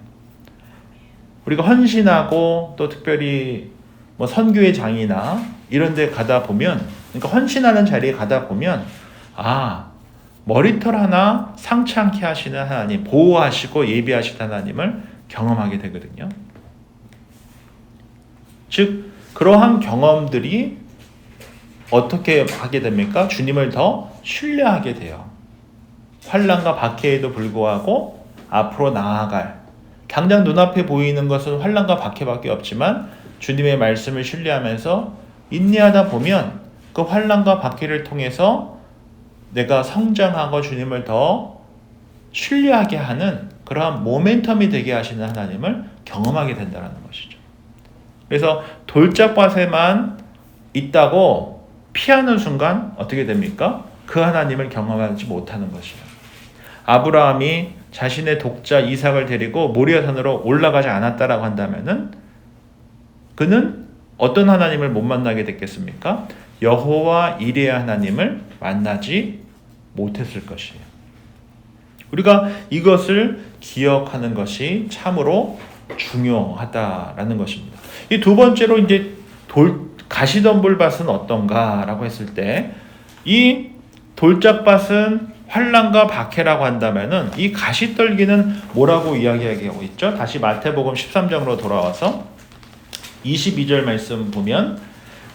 우리가 헌신하고 또 특별히 뭐 선교회 장이나 이런 데 가다 보면 그러니까 헌신하는 자리에 가다 보면 머리털 하나 상치 않게 하시는 하나님, 보호하시고 예비하시는 하나님을 경험하게 되거든요. 즉 그러한 경험들이 어떻게 하게 됩니까? 주님을 더 신뢰하게 돼요. 환난과 박해에도 불구하고 앞으로 나아갈 당장 눈앞에 보이는 것은 환난과 박해밖에 없지만 주님의 말씀을 신뢰하면서 인내하다 보면 그 환난과 박해를 통해서 내가 성장하고 주님을 더 신뢰하게 하는 그러한 모멘텀이 되게 하시는 하나님을 경험하게 된다는 것이죠. 그래서 돌짝밭에만 있다고 피하는 순간 어떻게 됩니까? 그 하나님을 경험하지 못하는 것이에요. 아브라함이 자신의 독자 이삭을 데리고 모리아산으로 올라가지 않았다라고 한다면은 그는 어떤 하나님을 못 만나게 됐겠습니까? 여호와 이레 하나님을 만나지 못했을 것이에요. 우리가 이것을 기억하는 것이 참으로 중요하다라는 것입니다. 이 두 번째로 이제 가시덤불밭은 어떤가라고 했을 때 이 돌짝밭은 환난과 박해라고 한다면은 이 가시떨기는 뭐라고 이야기하고 있죠? 다시 마태복음 13장으로 돌아와서 22절 말씀 보면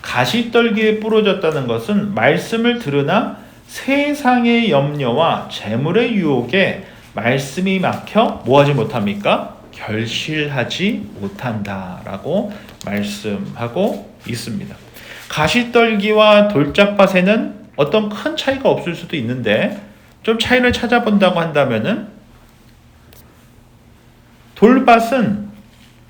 가시떨기에 부러졌다는 것은 말씀을 들으나 세상의 염려와 재물의 유혹에 말씀이 막혀 뭐하지 못합니까? 결실하지 못한다라고 말씀하고 있습니다. 가시떨기와 돌짝밭에는 어떤 큰 차이가 없을 수도 있는데 좀 차이를 찾아본다고 한다면은 돌밭은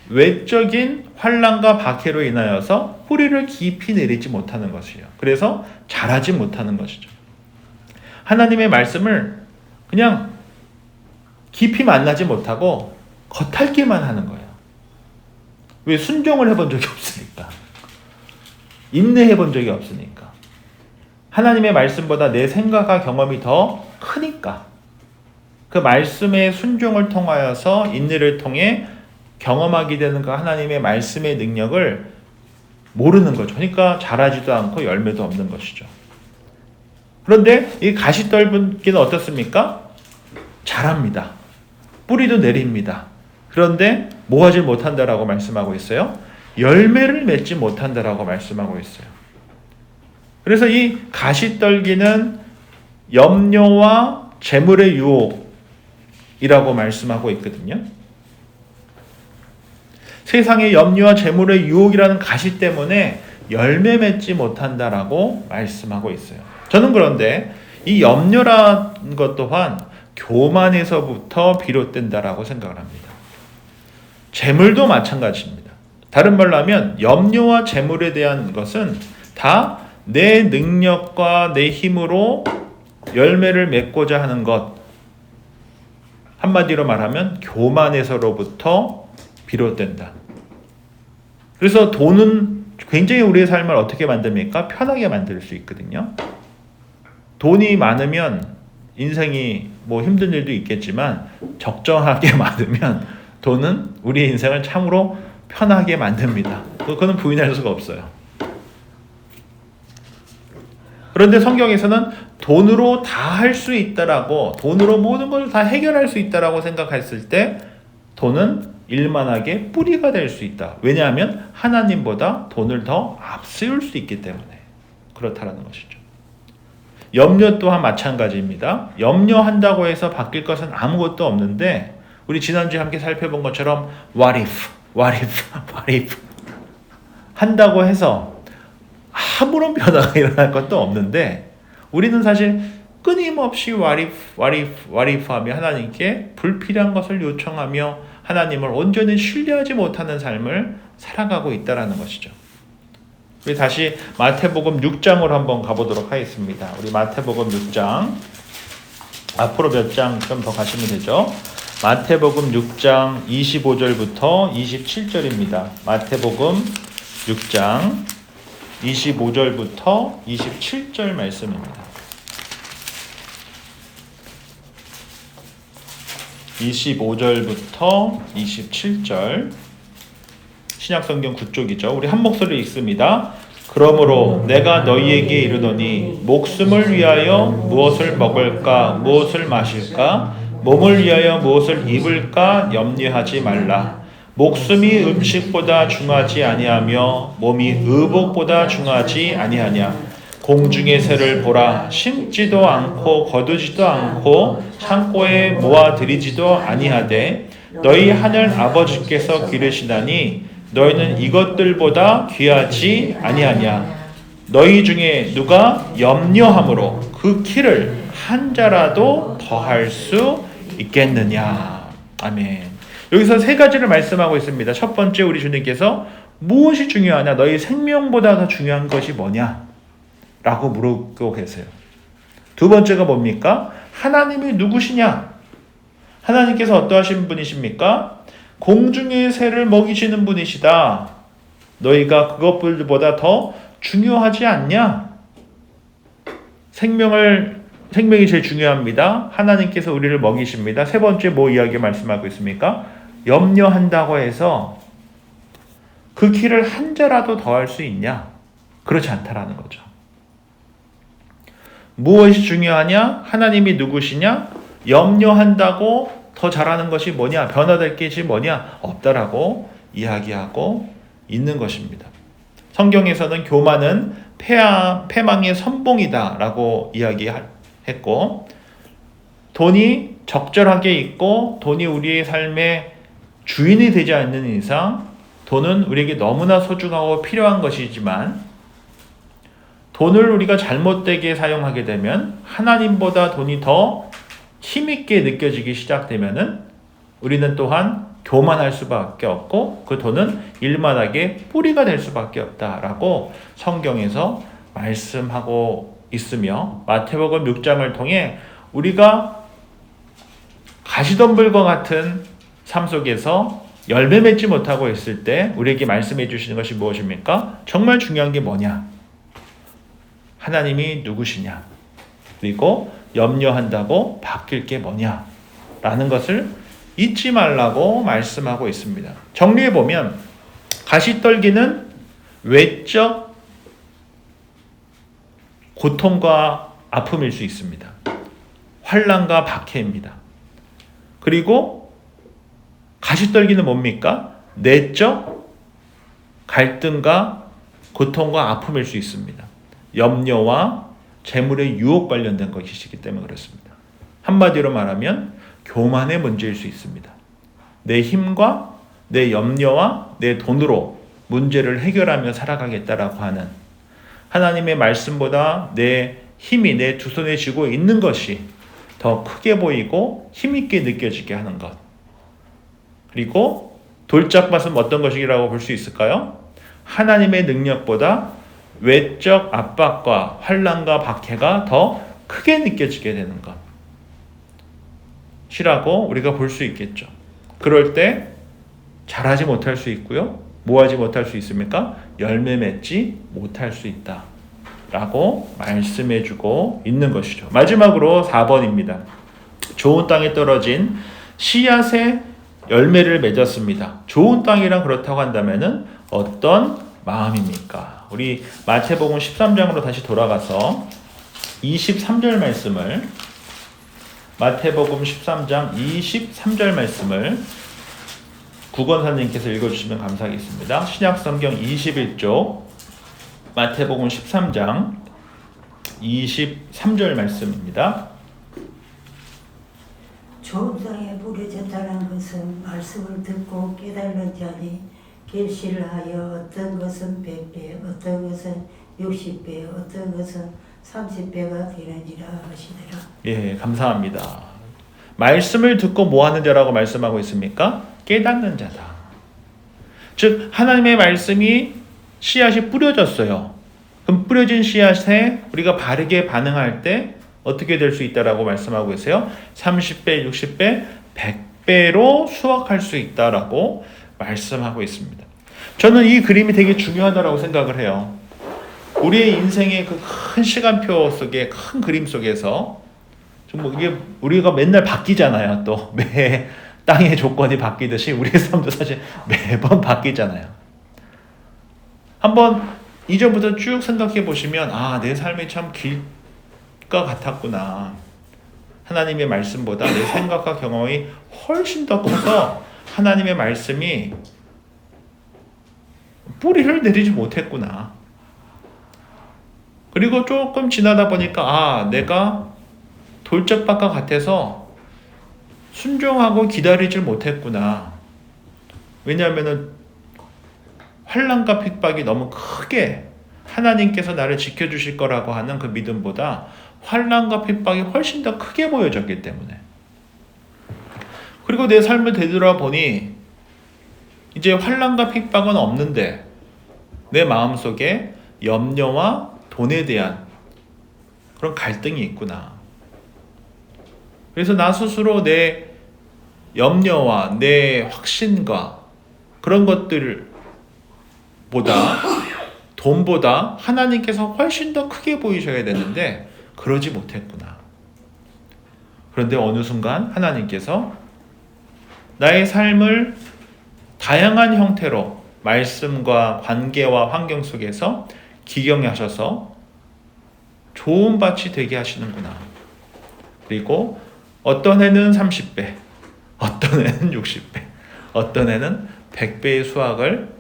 외적인 환난과 박해로 인하여서 뿌리를 깊이 내리지 못하는 것이에요. 그래서 자라지 못하는 것이죠. 하나님의 말씀을 그냥 깊이 만나지 못하고 겉핥기만 하는 거예요. 왜? 순종을 해본 적이 없으니까. 인내해 본 적이 없으니까. 하나님의 말씀보다 내 생각과 경험이 더 크니까. 그 말씀의 순종을 통하여서 인내를 통해 경험하게 되는 그 하나님의 말씀의 능력을 모르는 거죠. 그러니까 자라지도 않고 열매도 없는 것이죠. 그런데 이 가시떨기는 어떻습니까? 자랍니다. 뿌리도 내립니다. 그런데 모아질 못한다라고 말씀하고 있어요. 열매를 맺지 못한다라고 말씀하고 있어요. 그래서 이 가시떨기는 염려와 재물의 유혹이라고 말씀하고 있거든요. 세상의 염려와 재물의 유혹이라는 가시 때문에 열매 맺지 못한다라고 말씀하고 있어요. 저는 그런데 이 염려라는 것 또한 교만에서부터 비롯된다라고 생각을 합니다. 재물도 마찬가지입니다. 다른 말로 하면 염려와 재물에 대한 것은 다 내 능력과 내 힘으로 열매를 맺고자 하는 것, 한마디로 말하면 교만에서로부터 비롯된다. 그래서 돈은 굉장히 우리의 삶을 어떻게 만듭니까? 편하게 만들 수 있거든요. 돈이 많으면 인생이 뭐 힘든 일도 있겠지만 적정하게 많으면 돈은 우리의 인생을 참으로 편하게 만듭니다. 그거는 부인할 수가 없어요. 그런데 성경에서는 돈으로 다 할 수 있다라고, 돈으로 모든 것을 다 해결할 수 있다라고 생각했을 때 돈은 일만하게 뿌리가 될 수 있다. 왜냐하면 하나님보다 돈을 더 앞세울 수 있기 때문에 그렇다라는 것이죠. 염려 또한 마찬가지입니다. 염려한다고 해서 바뀔 것은 아무것도 없는데 우리 지난주에 함께 살펴본 것처럼 what if 한다고 해서 아무런 변화가 일어날 것도 없는데 우리는 사실 끊임없이 what if 하며 하나님께 불필요한 것을 요청하며 하나님을 온전히 신뢰하지 못하는 삶을 살아가고 있다는 것이죠. 우리 다시 마태복음 6장으로 한번 가보도록 하겠습니다. 우리 마태복음 6장 앞으로 몇 장 좀 더 가시면 되죠. 마태복음 6장 25절부터 27절입니다. 마태복음 6장 25절부터 27절 말씀입니다. 25절부터 27절 신약성경 9쪽이죠. 우리 한 목소리 읽습니다. 그러므로 내가 너희에게 이르노니 목숨을 위하여 무엇을 먹을까 무엇을 마실까 몸을 위하여 무엇을 입을까 염려하지 말라. 목숨이 음식보다 중하지 아니하며 몸이 의복보다 중하지 아니하냐. 공중의 새를 보라. 심지도 않고 거두지도 않고 창고에 모아들이지도 아니하되 너희 하늘 아버지께서 기르시나니 너희는 이것들보다 귀하지 아니하냐. 너희 중에 누가 염려함으로 그 키를 한 자라도 더할 수 있겠느냐. 아멘. 여기서 세 가지를 말씀하고 있습니다. 첫 번째, 우리 주님께서 무엇이 중요하냐? 너희 생명보다 더 중요한 것이 뭐냐? 라고 물고 계세요. 두 번째가 뭡니까? 하나님이 누구시냐? 하나님께서 어떠하신 분이십니까? 공중의 새를 먹이시는 분이시다. 너희가 그것보다 더 중요하지 않냐? 생명이 제일 중요합니다. 하나님께서 우리를 먹이십니다. 세 번째 뭐 이야기 말씀하고 있습니까? 염려한다고 해서 그 길을 한 자라도 더 할 수 있냐? 그렇지 않다라는 거죠. 무엇이 중요하냐? 하나님이 누구시냐? 염려한다고 더 잘하는 것이 뭐냐? 변화될 것이 뭐냐? 없다라고 이야기하고 있는 것입니다. 성경에서는 교만은 패망의 선봉이다라고 이야기했고, 돈이 적절하게 있고 돈이 우리의 삶의 주인이 되지 않는 이상 돈은 우리에게 너무나 소중하고 필요한 것이지만, 돈을 우리가 잘못되게 사용하게 되면 하나님보다 돈이 더 힘있게 느껴지기 시작되면은 우리는 또한 교만할 수밖에 없고 그 돈은 일만하게 뿌리가 될 수밖에 없다라고 성경에서 말씀하고 있으며, 마태복음 6장을 통해 우리가 가시덤불과 같은 삶 속에서 열매 맺지 못하고 있을 때 우리에게 말씀해 주시는 것이 무엇입니까? 정말 중요한 게 뭐냐? 하나님이 누구시냐? 그리고 염려한다고 바뀔 게 뭐냐? 라는 것을 잊지 말라고 말씀하고 있습니다. 정리해 보면 가시떨기는 외적 고통과 아픔일 수 있습니다. 환난과 박해입니다. 그리고 가시떨기는 뭡니까? 내적 갈등과 고통과 아픔일 수 있습니다. 염려와 재물의 유혹 관련된 것이기 때문에 그렇습니다. 한마디로 말하면 교만의 문제일 수 있습니다. 내 힘과 내 염려와 내 돈으로 문제를 해결하며 살아가겠다라고 하는, 하나님의 말씀보다 내 힘이 내 두 손에 쥐고 있는 것이 더 크게 보이고 힘있게 느껴지게 하는 것. 그리고 돌짝밭은 어떤 것이라고 볼 수 있을까요? 하나님의 능력보다 외적 압박과 환난과 박해가 더 크게 느껴지게 되는 것이라고 우리가 볼 수 있겠죠. 그럴 때 잘하지 못할 수 있고요. 뭐하지 못할 수 있습니까? 열매 맺지 못할 수 있다 라고 말씀해주고 있는 것이죠. 마지막으로 4번입니다. 좋은 땅에 떨어진 씨앗의 열매를 맺었습니다. 좋은 땅이란 그렇다고 한다면 어떤 마음입니까? 우리 마태복음 13장으로 다시 돌아가서 23절 말씀을, 마태복음 13장 23절 말씀을 구건사님께서 읽어주시면 감사하겠습니다. 신약성경 21쪽 마태복음 13장 23절 말씀입니다. 좋은 땅에 뿌려졌다는 것은 말씀을 듣고 깨달는 자니 결실을 하여 어떤 것은 100배, 어떤 것은 60배, 어떤 것은 30배가 되느니라 하시더라. 예, 감사합니다. 말씀을 듣고 뭐 하는 자라고 말씀하고 있습니까? 깨닫는 자다. 즉 하나님의 말씀이 씨앗이 뿌려졌어요. 그럼 뿌려진 씨앗에 우리가 바르게 반응할 때 어떻게 될 수 있다라고 말씀하고 계세요? 30배, 60배, 100배로 수확할 수 있다라고 말씀하고 있습니다. 저는 이 그림이 되게 중요하다고 생각을 해요. 우리의 인생의 그 큰 시간표 속에, 큰 그림 속에서 이게 우리가 맨날 바뀌잖아요. 또 매 땅의 조건이 바뀌듯이 우리의 삶도 사실 매번 바뀌잖아요. 한번 이전부터 쭉 생각해 보시면 내 삶이 참 길과 같았구나. 하나님의 말씀보다 내 생각과 경험이 훨씬 더 커서 하나님의 말씀이 뿌리를 내리지 못했구나. 그리고 조금 지나다 보니까 내가 돌짝밭과 같아서 순종하고 기다리질 못했구나. 왜냐하면 환난과 핍박이 너무 크게 하나님께서 나를 지켜주실 거라고 하는 그 믿음보다 환난과 핍박이 훨씬 더 크게 보여졌기 때문에. 그리고 내 삶을 되돌아보니 이제 환난과 핍박은 없는데 내 마음속에 염려와 돈에 대한 그런 갈등이 있구나. 그래서 나 스스로 내 염려와 내 확신과 그런 것들보다 돈보다 하나님께서 훨씬 더 크게 보이셔야 되는데 그러지 못했구나. 그런데 어느 순간 하나님께서 나의 삶을 다양한 형태로 말씀과 관계와 환경 속에서 기경해 하셔서 좋은 밭이 되게 하시는구나. 그리고 어떤 해는 30배, 어떤 해는 60배, 어떤 해는 100배의 수확을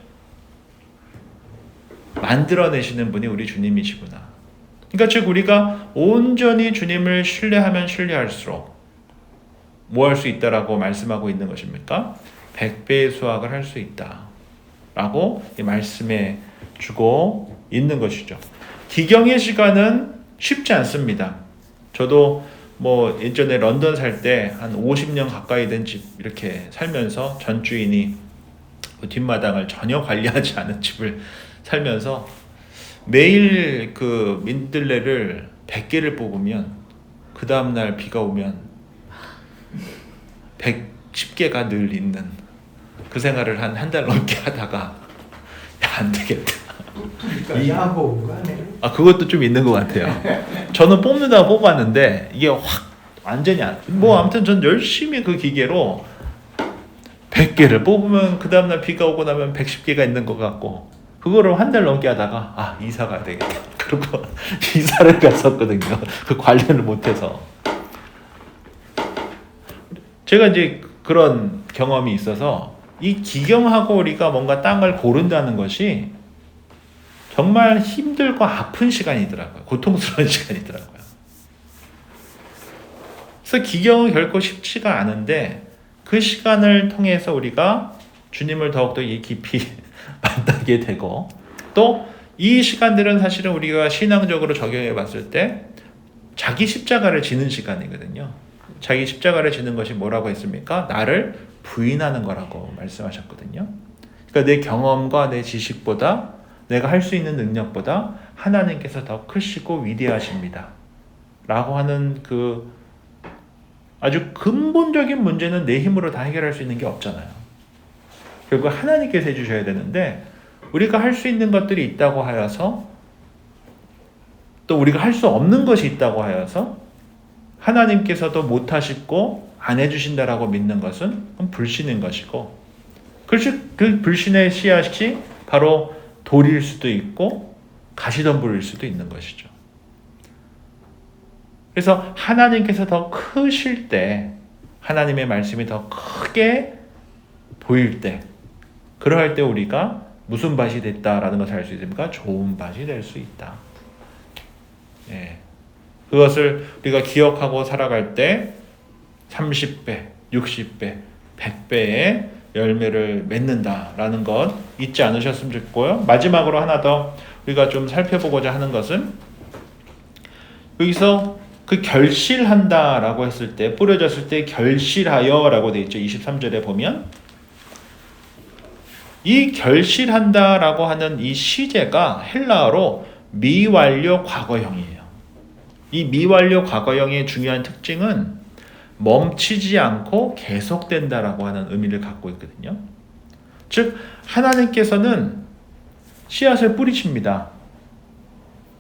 만들어내시는 분이 우리 주님이시구나. 그러니까 즉 우리가 온전히 주님을 신뢰하면 신뢰할수록 뭐 할 수 있다라고 말씀하고 있는 것입니까? 100배의 수확을 할 수 있다라고 이 말씀에 주고 있는 것이죠. 기경의 시간은 쉽지 않습니다. 저도 뭐 예전에 런던 살 때 한 50년 가까이 된 집 이렇게 살면서 전 주인이 그 뒷마당을 전혀 관리하지 않은 집을 살면서 매일 그 민들레를 100개를 뽑으면 그 다음날 비가 오면 110개가 늘 있는 그 생활을 한 달 넘게 하다가 야, 안 되겠다. 뿌리까지 안 뽑은 거 아니에요? 그것도 좀 있는 것 같아요. 저는 뽑는다고 뽑았는데 이게 확 완전히 아무튼 전 열심히 그 기계로 100개를 뽑으면 그 다음날 비가 오고 나면 110개가 있는 것 같고 그거를 한 달 넘게 하다가 이사 가야 되겠다. 그리고 이사를 갔었거든요. 그 관리를 못해서. 제가 이제 그런 경험이 있어서 이 기경하고 우리가 뭔가 땅을 고른다는 것이 정말 힘들고 아픈 시간이더라고요. 고통스러운 시간이더라고요. 그래서 기경은 결코 쉽지가 않은데 그 시간을 통해서 우리가 주님을 더욱더 깊이 만나게 되고 또 이 시간들은 사실은 우리가 신앙적으로 적용해 봤을 때 자기 십자가를 지는 시간이거든요. 자기 십자가를 지는 것이 뭐라고 했습니까? 나를 부인하는 거라고 말씀하셨거든요. 그러니까 내 경험과 내 지식보다 내가 할 수 있는 능력보다 하나님께서 더 크시고 위대하십니다. 라고 하는 그 아주 근본적인 문제는 내 힘으로 다 해결할 수 있는 게 없잖아요. 결국 하나님께서 해주셔야 되는데 우리가 할 수 있는 것들이 있다고 하여서 또 우리가 할 수 없는 것이 있다고 하여서 하나님께서도 못하시고 안 해주신다라고 믿는 것은 불신인 것이고 그 불신의 씨앗이 바로 돌일 수도 있고 가시덤불일 수도 있는 것이죠. 그래서 하나님께서 더 크실 때 하나님의 말씀이 더 크게 보일 때 그러할 때 우리가 무슨 밭이 됐다라는 것을 알 수 있습니까? 좋은 밭이 될 수 있다. 그것을 우리가 기억하고 살아갈 때 30배, 60배, 100배의 열매를 맺는다라는 것 잊지 않으셨으면 좋겠고요. 마지막으로 하나 더 우리가 좀 살펴보고자 하는 것은 여기서 그 결실한다라고 했을 때 뿌려졌을 때 결실하여라고 되어 있죠. 23절에 보면 이 결실한다라고 하는 이 시제가 헬라어로 미완료 과거형이에요. 이 미완료 과거형의 중요한 특징은 멈추지 않고 계속된다라고 하는 의미를 갖고 있거든요. 즉 하나님께서는 씨앗을 뿌리십니다.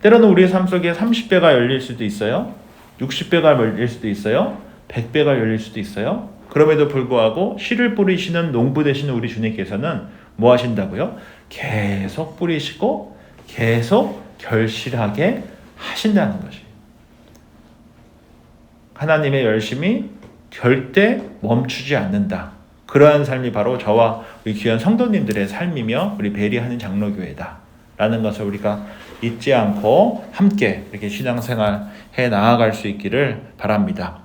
때로는 우리의 삶 속에 30배가 열릴 수도 있어요. 60배가 열릴 수도 있어요. 100배가 열릴 수도 있어요. 그럼에도 불구하고 씨를 뿌리시는 농부 되시는 우리 주님께서는 뭐 하신다고요? 계속 뿌리시고 계속 결실하게 하신다는 것이에요. 하나님의 열심이 절대 멈추지 않는다. 그러한 삶이 바로 저와 우리 귀한 성도님들의 삶이며 우리 베리하는 장로교회다. 라는 것을 우리가 잊지 않고 함께 이렇게 신앙생활 해 나아갈 수 있기를 바랍니다.